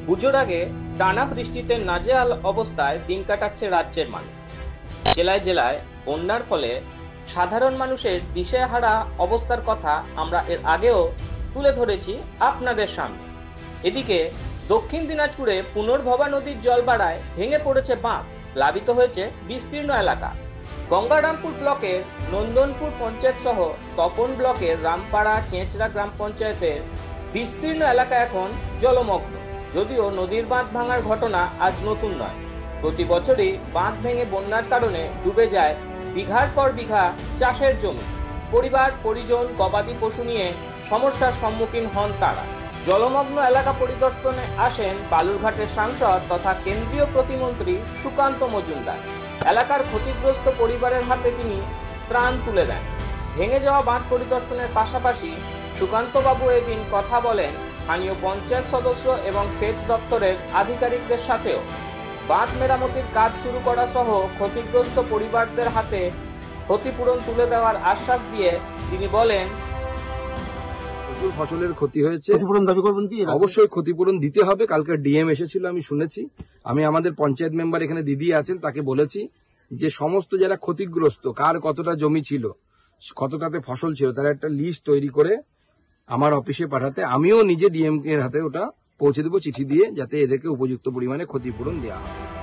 পুজোর আগে টানা বৃষ্টিতে নাজেহাল অবস্থায় দিন কাটাচ্ছে রাজ্যের মানুষ। জেলায় জেলায় বন্যার ফলে সাধারণ মানুষের দিশেহারা অবস্থার কথা আমরা এর আগেও তুলে ধরেছি আপনাদের সামনে। এদিকে দক্ষিণ দিনাজপুরে পুনর্ভবা নদীর জল বাড়ায় ভেঙে পড়েছে বাঁধ, প্লাবিত হয়েছে বিস্তীর্ণ এলাকা। গঙ্গারামপুর ব্লকের নন্দনপুর পঞ্চায়েত সহ তপন ব্লকের রামপাড়া চেঁচড়া গ্রাম পঞ্চায়েতের বিস্তীর্ণ এলাকা এখন জলমগ্ন। যদিও নদীর বাঁধ ভাঙার ঘটনা আজ নতুন নয়, প্রতি বছরই বাঁধ ভেঙে বন্যার কারণে ডুবে যায় বিঘার পর বিঘা চাষের জমি। পরিবার পরিজন গবাদি পশু নিয়ে সমস্যার সম্মুখীন হন তারা। জলমগ্ন এলাকা পরিদর্শনে আসেন বালুরঘাটের সাংসদ তথা কেন্দ্রীয় প্রতিমন্ত্রী সুকান্ত মজুমদার। এলাকার ক্ষতিগ্রস্ত পরিবারের হাতে তিনি ত্রাণ তুলে দেন। ভেঙে যাওয়া বাঁধ পরিদর্শনের পাশাপাশি সুকান্তবাবু এদিন কথা বলেন স্থানীয় পঞ্চায়েত সদস্য এবং সেচ দপ্তরের আধিকারিকদের সাথেও। বাঁধ মেরামতির কাজ শুরু করা সহ ক্ষতিগ্রস্ত পরিবারদের হাতে ক্ষতিপূরণ তুলে দেওয়ার আশ্বাস দিয়ে তিনি বলেন, ফসলের ক্ষতি হয়েছে, ক্ষতিপূরণ দাবি করবেন কি? অবশ্যই ক্ষতিপূরণ দিতে হবে। কালকে ডিএম এসেছিল, আমি শুনেছি। আমি আমাদের পঞ্চায়েত মেম্বার এখানে দিদি আছেন, তাকে বলেছি যে সমস্ত যারা ক্ষতিগ্রস্ত, কার কতটা জমি ছিল, কতটাতে ফসল ছিল, তারা একটা লিস্ট তৈরি করে আমার অফিসে পাঠাতে, আমিও নিজে ডিএম এর হাতে ওটা পৌঁছে দেবো চিঠি দিয়ে, যাতে এদেরকে উপযুক্ত পরিমাণে ক্ষতিপূরণ দেওয়া হয়।